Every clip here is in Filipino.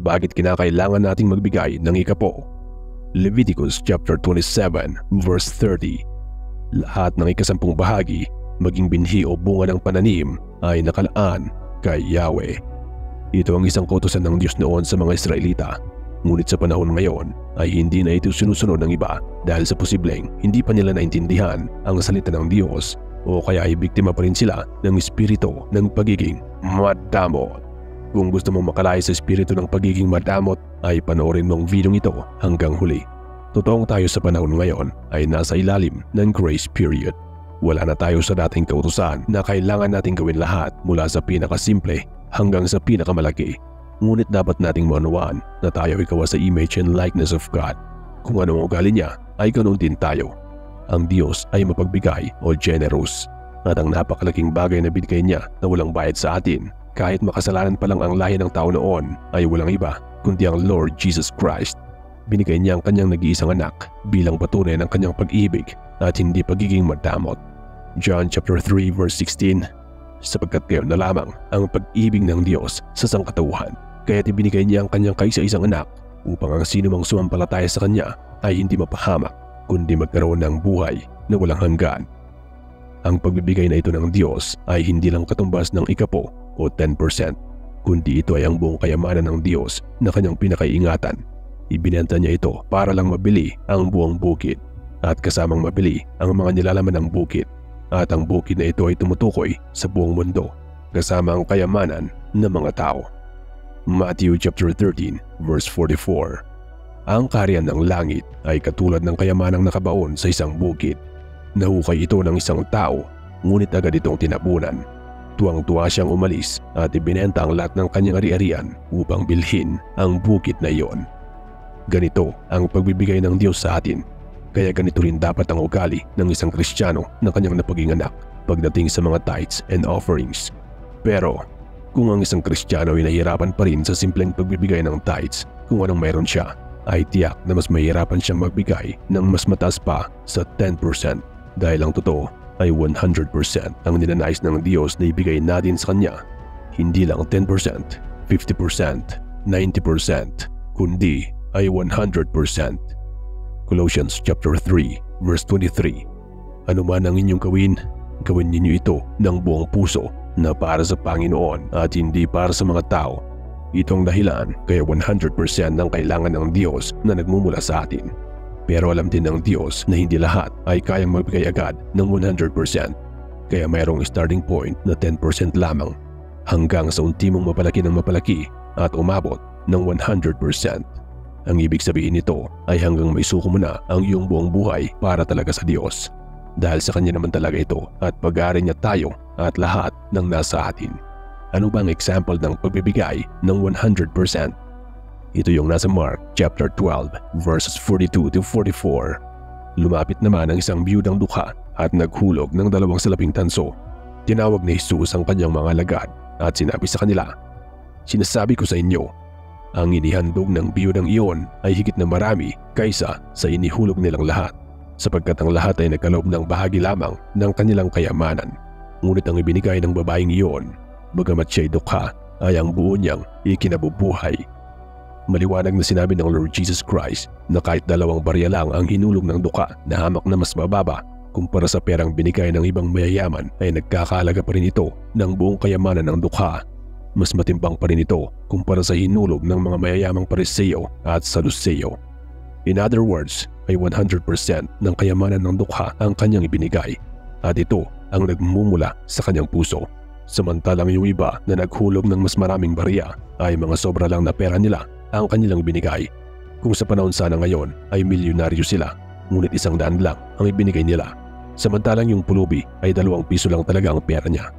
bakit kinakailangan nating magbigay ng ikapo. Leviticus chapter 27 verse 30. Lahat ng ikasampung bahagi, maging binhi o bunga ng pananim, ay nakalaan kay Yahweh. Ito ang isang kautusan ng Diyos noon sa mga Israelita. Ngunit sa panahon ngayon ay hindi na ito sinusunod ng iba dahil sa posibleng hindi pa nila naintindihan ang salita ng Diyos o kaya ay biktima pa rin sila ng espiritu ng pagiging madamot. Kung gusto mong makalaya sa espiritu ng pagiging madamot ay panoorin mong videong ito hanggang huli. Totoong tayo sa panahon ngayon ay nasa ilalim ng grace period. Wala na tayo sa dating kautusan na kailangan nating gawin lahat mula sa pinakasimple hanggang sa pinakamalaki. Ngunit dapat nating maunawaan na tayo ay gawa sa image and likeness of God. Kung ano ang ugali niya ay ganoon din tayo. Ang Diyos ay mapagbigay o generous. At ang napakalaking bagay na binigay niya na walang bayad sa atin, kahit makasalanan pa lang ang lahi ng tao noon, ay walang iba kundi ang Lord Jesus Christ. Binigay niya ang kanyang nag-iisang anak bilang patunay ng kanyang pag-ibig at hindi pagiging madamot. John chapter 3 verse 16. Sapagkat gayon na lamang ang pag-ibig ng Diyos sa sangkatauhan, kaya't ibinigay niya ang kanyang kaisa-isang anak upang ang sinumang sumampalataya sa kanya ay hindi mapahamak kundi magkaroon ng buhay na walang hanggan. Ang pagbibigay na ito ng Diyos ay hindi lang katumbas ng ikapo o 10%, kundi ito ay ang buong kayamanan ng Diyos na kanyang pinakaiingatan. Ibinenta niya ito para lang mabili ang buong bukid at kasamang mabili ang mga nilalaman ng bukid. At ang bukid na ito ay tumutukoy sa buong mundo kasama ang kayamanan ng mga tao. Matthew chapter 13 verse 44. Ang kaharian ng langit ay katulad ng kayamanang nakabaon sa isang bukid. Nahukay ito ng isang tao, ngunit agad itong tinapunan. Tuwang-tuwa siyang umalis at ibinenta ang lahat ng kanyang ari-arian upang bilhin ang bukid na iyon. Ganito ang pagbibigay ng Diyos sa atin. Kaya ganito rin dapat ang ugali ng isang Kristiyano na kanyang napaginganak pagdating sa mga tithes and offerings. Pero kung ang isang Kristiyano ay nahihirapan pa rin sa simpleng pagbibigay ng tithes kung anong meron siya, ay tiyak na mas mahihirapan siyang magbigay ng mas mataas pa sa 10% dahil ang totoo ay 100% ang ninanais ng Diyos na ibigay natin sa Kanya. Hindi lang 10%, 50%, 90%, kundi ay 100%. Colossians chapter 3 verse 23. Ano man ang inyong gawin, gawin ninyo ito ng buong puso na para sa Panginoon at hindi para sa mga tao. Itong dahilan kaya 100% ng kailangan ng Diyos na nagmumula sa atin. Pero alam din ng Diyos na hindi lahat ay kayang magbigay agad ng 100%. Kaya mayroong starting point na 10% lamang hanggang sa unti mong mapalaki ng mapalaki at umabot ng 100%. Ang ibig sabihin nito ay hanggang maisuko mo na ang iyong buong buhay para talaga sa Diyos. Dahil sa Kanya naman talaga ito at pag-aari niya tayo at lahat ng nasa atin. Ano bang example ng pagbibigay ng 100%? Ito yung nasa Mark chapter 12 verses 42 to 44. Lumapit naman ang isang biyudang dukha at naghulog ng 2 salaping tanso. Tinawag ni Jesus ang kanyang mga alagad at sinabi sa kanila, "Sinasabi ko sa inyo, ang inihandog ng biyudang iyon ay higit na marami kaysa sa inihulog nilang lahat, sapagkat ang lahat ay nagkaloob ng bahagi lamang ng kanilang kayamanan. Ngunit ang ibinigay ng babaeng iyon, bagamat siya'y dukha, ay ang buo niyang ikinabubuhay." Maliwanag na sinabi ng Lord Jesus Christ na kahit 2 barya lang ang hinulog ng dukha na hamak na mas mababa kumpara sa perang binigay ng ibang mayayaman, ay nagkakahalaga pa rin ito ng buong kayamanan ng dukha. Mas matimbang pa rin ito kumpara sa hinulog ng mga mayayamang Pariseo at Saduceo. In other words, ay 100% ng kayamanan ng dukha ang kanyang ibinigay at ito ang nagmumula sa kanyang puso. Samantalang yung iba na naghulog ng mas maraming barya ay mga sobra lang na pera nila ang kanilang binigay. Kung sa panahon sana ngayon ay milyonaryo sila, ngunit 100 lang ang ibinigay nila. Samantalang yung pulubi ay 2 piso lang talaga ang pera niya.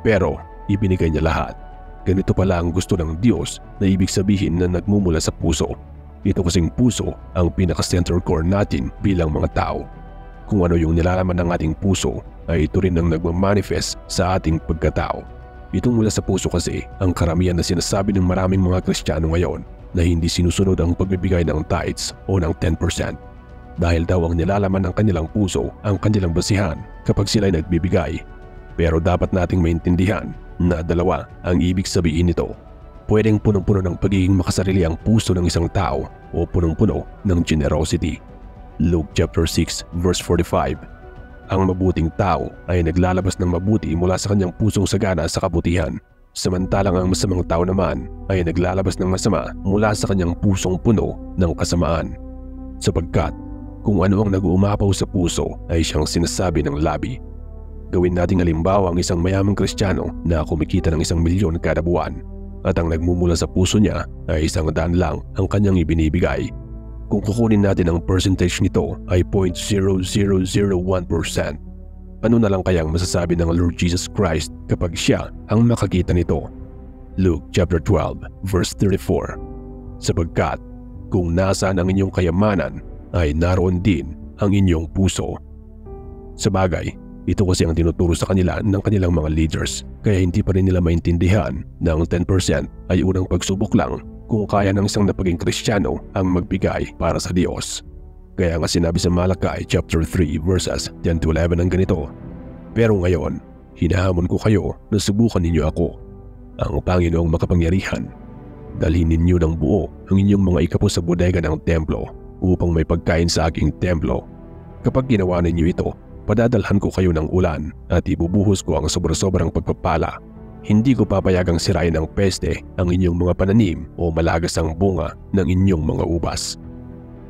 Pero ibinigay niya lahat. Ganito pala ang gusto ng Diyos na ibig sabihin na nagmumula sa puso. Ito kasing puso ang pinaka-center core natin bilang mga tao. Kung ano yung nilalaman ng ating puso ay ito rin ang nagmamanifest sa ating pagkatao. Itong mula sa puso kasi ang karamihan na sinasabi ng maraming mga Kristiyano ngayon na hindi sinusunod ang pagbibigay ng tithes o ng 10%. Dahil daw ang nilalaman ng kanilang puso ang kanilang basihan kapag sila ay nagbibigay. Pero dapat nating maintindihan na dalawa ang ibig sabihin nito. Pwedeng punong-puno ng pagiging makasarili ang puso ng isang tao o punong-puno ng generosity. Luke chapter 6 verse 45. Ang mabuting tao ay naglalabas ng mabuti mula sa kanyang pusong sagana sa kabutihan, samantalang ang masamang tao naman ay naglalabas ng masama mula sa kanyang pusong puno ng kasamaan. Sapagkat kung ano ang nag-uumapaw sa puso ay siyang sinasabi ng labi. Gawin nating halimbawa ang isang mayamang Kristiyano na kumikita ng 1,000,000 kada buwan at ang nagmumula sa puso niya ay 100 lang ang kanyang ibinibigay. Kung kukunin natin ang percentage nito ay 0.0001%. Ano na lang kayang masasabi ng Lord Jesus Christ kapag siya ang makakita nito? Luke chapter 12 verse 34. Sapagkat kung nasaan ang inyong kayamanan ay naroon din ang inyong puso. Sabagay, ito kasi ang tinuturo sa kanila ng kanilang mga leaders, kaya hindi pa rin nila maintindihan na ang 10% ay unang pagsubok lang kung kaya ng isang napaging Kristiyano ang magbigay para sa Diyos. Kaya nga sinabi sa Malakay chapter 3 verses 10 to 11 ang ganito, pero ngayon, hinahamon ko kayo na subukan ninyo ako, ang Panginoong makapangyarihan. Dalhin ninyo ng buo ang inyong mga ikapo sa bodega ng templo upang may pagkain sa aking templo. Kapag ginawa ninyo ito, padadalhan ko kayo ng ulan at ibubuhos ko ang sobra-sobrang pagpapala. Hindi ko papayagang sirain ng peste ang inyong mga pananim o malagas ang bunga ng inyong mga ubas.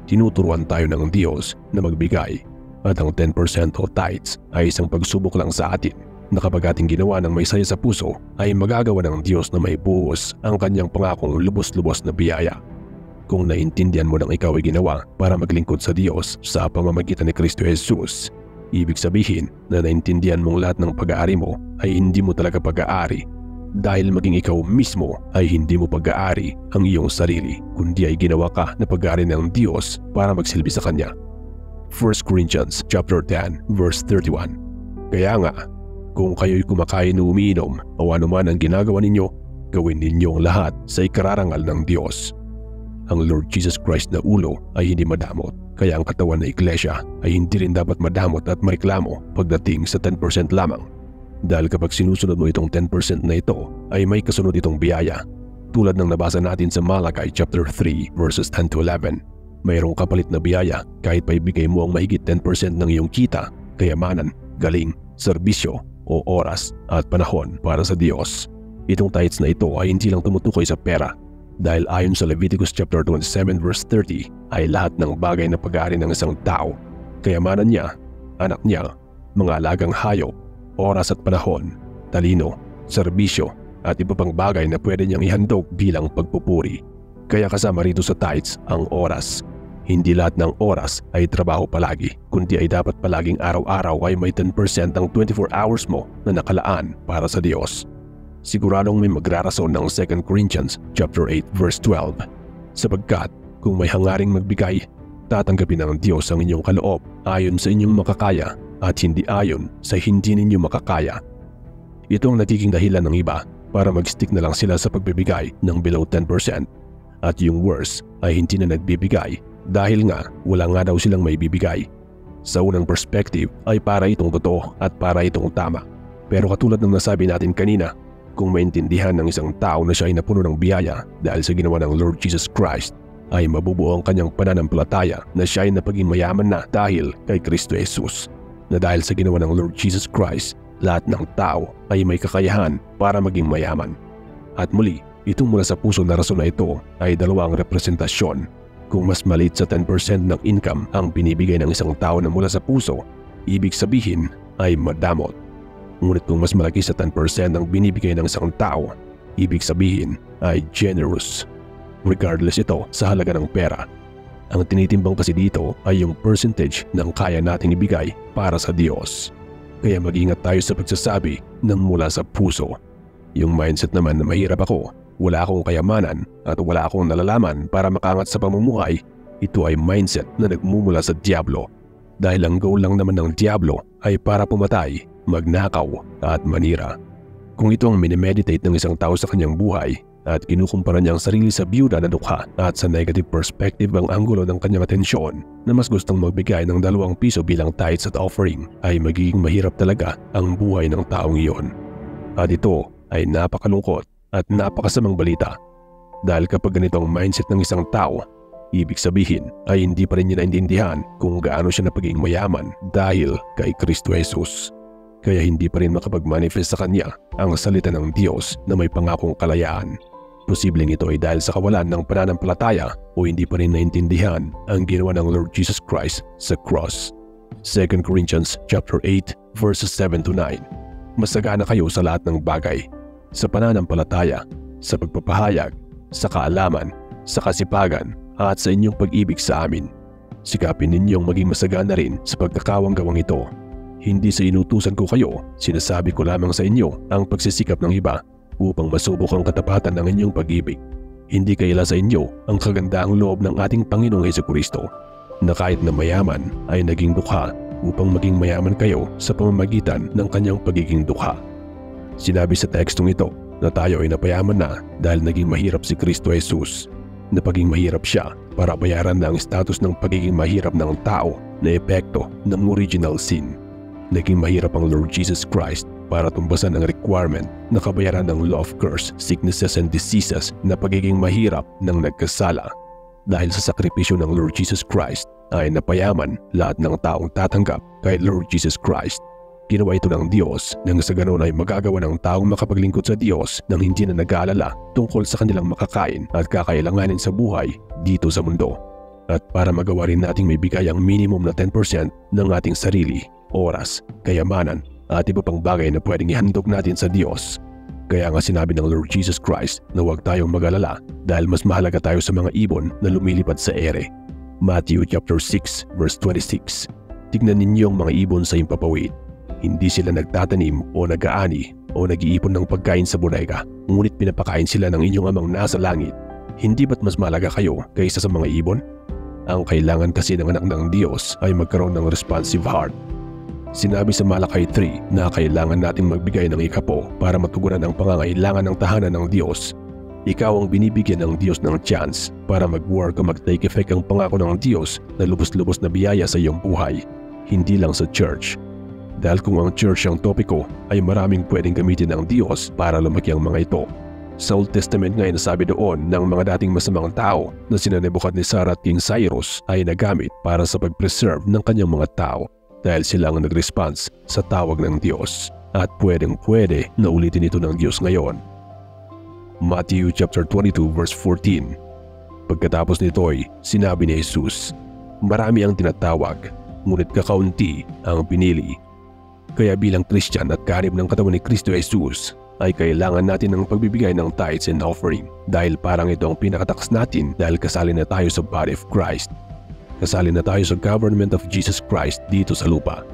Tinuturuan tayo ng Diyos na magbigay at ang 10% o tithes ay isang pagsubok lang sa atin na kapag ating ginawa ng may saya sa puso ay magagawa ng Diyos na may buhos ang kanyang pangakong lubos-lubos na biyaya. Kung naintindihan mo nang ikaw ay ginawa para maglingkod sa Diyos sa pamamagitan ni Kristo Jesus, ibig sabihin na naintindihan mong lahat ng pag-aari mo ay hindi mo talaga pag-aari dahil maging ikaw mismo ay hindi mo pag-aari ang iyong sarili kundi ay ginawa ka na pag-aari ng Diyos para magsilbi sa Kanya. 1 Corinthians chapter 10 verse 31. Kaya nga, kung kayo'y kumakain o umiinom o anuman ang ginagawa ninyo, gawin ninyo ang lahat sa ikararangal ng Diyos. Ang Lord Jesus Christ na ulo ay hindi madamot, kaya ang katawan na iglesia ay hindi rin dapat madamot at mareklamo pagdating sa 10% lamang. Dahil kapag sinusunod mo itong 10% na ito ay may kasunod itong biyaya. Tulad ng nabasa natin sa Malakay chapter 3 verses 10 to 11. Mayroong kapalit na biyaya kahit pa ibigay mo ang mahigit 10% ng iyong kita, kayamanan, galing, serbisyo o oras at panahon para sa Diyos. Itong tithes na ito ay hindi lang tumutukoy sa pera. Dahil ayon sa Leviticus chapter 27 verse 30 ay lahat ng bagay na pag-aari ng isang tao, kayamanan niya, anak niya, mga alagang hayop, oras at panahon, talino, serbisyo at iba pang bagay na pwede niyang ihandog bilang pagpupuri. Kaya kasama rito sa tithes ang oras. Hindi lahat ng oras ay trabaho palagi, kundi ay dapat palaging araw-araw ay may 10% ng 24 hours mo na nakalaan para sa Diyos. Siguradong may magrarason ng 2 Corinthians chapter 8 verse 12. Sapagkat kung may hangaring magbigay, tatanggapin ng Diyos ang inyong kaloob ayon sa inyong makakaya at hindi ayon sa hindi ninyo makakaya. Ito ang nagiging dahilan ng iba para mag-stick na lang sila sa pagbibigay ng below 10%. At yung worse ay hindi na nagbibigay dahil nga wala nga daw silang may bibigay. Sa unang perspective ay para itong totoo at para itong tama. Pero katulad ng nasabi natin kanina, kung maintindihan ng isang tao na siya ay napuno ng biyaya dahil sa ginawa ng Lord Jesus Christ, ay mabubuo ang kanyang pananampalataya na siya ay napaging mayaman na dahil kay Kristo Jesus. Na dahil sa ginawa ng Lord Jesus Christ, lahat ng tao ay may kakayahan para maging mayaman. At muli, itong mula sa puso na rason na ito ay dalawang representasyon. Kung mas maliit sa 10% ng income ang binibigay ng isang tao na mula sa puso, ibig sabihin ay madamot. Ngunit kung mas malaki sa 10% ang binibigay ng isang tao, ibig sabihin ay generous. Regardless ito sa halaga ng pera. Ang tinitimbang kasi dito ay yung percentage ng kaya nating ibigay para sa Diyos. Kaya mag-ingat tayo sa pagsasabi ng mula sa puso. Yung mindset naman na mahirap ako, wala akong kayamanan at wala akong nalalaman para makaangat sa pamumuhay, ito ay mindset na nagmumula sa Diablo. Dahil ang goal lang naman ng Diablo ay para pumatay, magnakaw at manira. Kung ito ang minimeditate ng isang tao sa kanyang buhay at kinukumpara niya ang sarili sa byuda na dukha at sa negative perspective ang anggulo ng kanyang atensyon na mas gustong magbigay ng 2 piso bilang tithes at offering, ay magiging mahirap talaga ang buhay ng taong iyon. At ito ay napakalungkot at napakasamang balita. Dahil kapag ganito ang mindset ng isang tao, ibig sabihin ay hindi pa rin niya naintindihan kung gaano siya napaging mayaman dahil kay Kristo Jesus. Kaya hindi pa rin makapag-manifest sa kanya ang salita ng Diyos na may pangakong kalayaan. Posibleng ito ay dahil sa kawalan ng pananampalataya o hindi pa rin naintindihan ang ginawa ng Lord Jesus Christ sa cross. 2 Corinthians chapter 8 verses 7 to 9. Masagana kayo sa lahat ng bagay, sa pananampalataya, sa pagpapahayag, sa kaalaman, sa kasipagan, at sa inyong pag-ibig sa amin. Sikapin ninyong maging masagana rin sa pagkakawang-gawang ito. Hindi sa inutusan ko kayo, sinasabi ko lamang sa inyo ang pagsisikap ng iba upang masubok ang katapatan ng inyong pag-ibig. Hindi kaila sa inyo ang kagandaang loob ng ating Panginoong Hesukristo, na kahit na mayaman ay naging dukha upang maging mayaman kayo sa pamamagitan ng kanyang pagiging dukha. Sinabi sa tekstong ito na tayo ay napayaman na dahil naging mahirap si Kristo Jesus. Napaging mahirap siya para bayaran na ang status ng pagiging mahirap ng tao na epekto ng original sin. Naging mahirap ang Lord Jesus Christ para tumbasan ang requirement na kabayaran ng law of curse, sicknesses and diseases na pagiging mahirap ng nagkasala. Dahil sa sakripisyo ng Lord Jesus Christ ay napayaman lahat ng taong tatanggap kay Lord Jesus Christ. Ginawa ito ng Diyos nang sa ganon ay magagawa ng taong makapaglingkod sa Diyos nang hindi na nag-aalala tungkol sa kanilang makakain at kakailanganin sa buhay dito sa mundo. At para magawa rin nating may bigay ang minimum na 10% ng ating sarili, oras, kayamanan at iba pang bagay na pwedeng ihandog natin sa Diyos. Kaya nga sinabi ng Lord Jesus Christ na huwag tayong mag-alala dahil mas mahalaga tayo sa mga ibon na lumilipad sa ere. Matthew chapter 6 verse 26. Tignan ninyong mga ibon sa impapawid. Hindi sila nagtatanim o nag-aani o nag-iipon ng pagkain sa bodega, ngunit pinapakain sila ng inyong amang nasa langit. Hindi ba't mas mahalaga kayo kaysa sa mga ibon? Ang kailangan kasi ng anak ng Diyos ay magkaroon ng responsive heart. Sinabi sa Malakay 3 na kailangan nating magbigay ng ikapo para matugunan ang pangangailangan ng tahanan ng Diyos. Ikaw ang binibigyan ng Diyos ng chance para mag-work o mag-take effect ang pangako ng Diyos na lubos-lubos na biyaya sa iyong buhay, hindi lang sa church. Dahil kung ang church ang topiko ay maraming pwedeng gamitin ng Diyos para lumaki ang mga ito. Sa Old Testament nga ay nasabi doon ng mga dating masamang tao na sina Nebuchadnezzar at King Cyrus ay nagamit para sa pag-preserve ng kanyang mga tao dahil sila ang nag-response sa tawag ng Diyos at pwedeng-pwede na ulitin ito ng Diyos ngayon. Matthew chapter 22 verse 14. Pagkatapos nito'y sinabi ni Jesus, marami ang tinatawag, ngunit kakaunti ang pinili. Kaya bilang Christian at karib ng katawan ni Kristo Jesus ay kailangan natin ng pagbibigay ng tithes and offering dahil parang ito ang pinakatakas natin dahil kasali na tayo sa body of Christ. Kasali na tayo sa government of Jesus Christ dito sa lupa.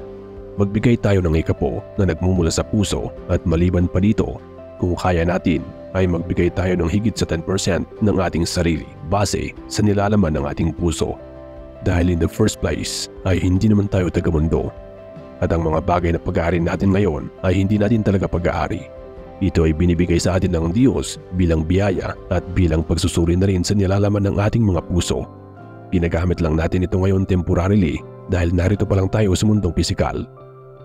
Magbigay tayo ng ikapo na nagmumula sa puso at maliban pa dito, kung kaya natin ay magbigay tayo ng higit sa 10% ng ating sarili base sa nilalaman ng ating puso. Dahil in the first place ay hindi naman tayo taga-mundo. At ang mga bagay na pag-aari natin ngayon ay hindi natin talaga pag-aari. Ito ay binibigay sa atin ng Diyos bilang biyaya at bilang pagsusuri na rin sa nilalaman ng ating mga puso. Ginagamit lang natin ito ngayon temporarily dahil narito pa lang tayo sa mundong pisikal.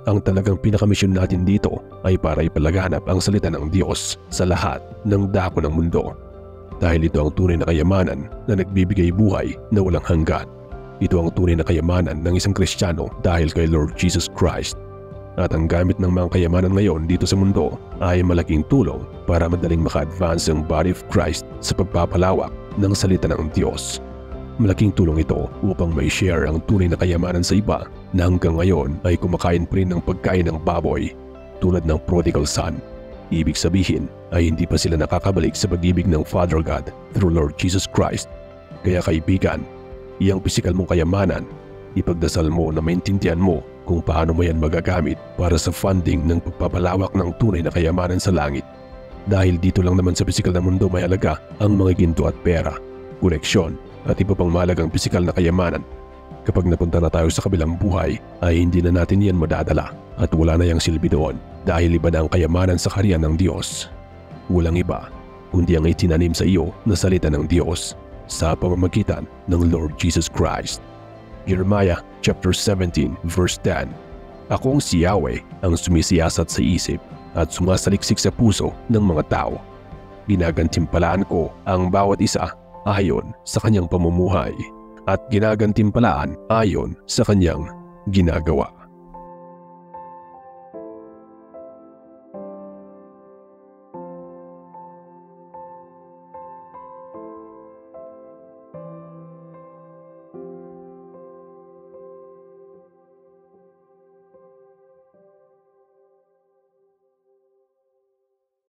Ang talagang pinakamisyon natin dito ay para ipalaganap ang salita ng Diyos sa lahat ng dako ng mundo. Dahil ito ang tunay na kayamanan na nagbibigay buhay na walang hanggan. Ito ang tunay na kayamanan ng isang Kristiyano dahil kay Lord Jesus Christ. At ang gamit ng mga kayamanan ngayon dito sa mundo ay malaking tulong para madaling maka-advance ang body of Christ sa pagpapalawak ng salita ng Diyos. Malaking tulong ito upang may share ang tunay na kayamanan sa iba na hanggang ngayon ay kumakain pa rin ng pagkain ng baboy tulad ng prodigal son. Ibig sabihin ay hindi pa sila nakakabalik sa pag-ibig ng Father God through Lord Jesus Christ. Kaya kaibigan, iyang pisikal mong kayamanan, ipagdasal mo na maintindihan mo kung paano mo yan magagamit para sa funding ng pagpapalawak ng tunay na kayamanan sa langit. Dahil dito lang naman sa pisikal na mundo may halaga ang mga ginto at pera, koneksyon at iba pang mahalagang pisikal na kayamanan. Kapag napunta na tayo sa kabilang buhay ay hindi na natin yan madadala at wala na yang silbi doon dahil iba na ang kayamanan sa kaharian ng Diyos. Walang iba kundi ang itinanim sa iyo na salita ng Diyos sa pamamagitan ng Lord Jesus Christ. Jeremiah chapter 17 verse 10. Ako ang si Yahweh ang sumisiyasat sa isip at sumasaliksik sa puso ng mga tao. Ginagantimpalaan ko ang bawat isa ayon sa kanyang pamumuhay at ginagantimpalaan ayon sa kanyang ginagawa.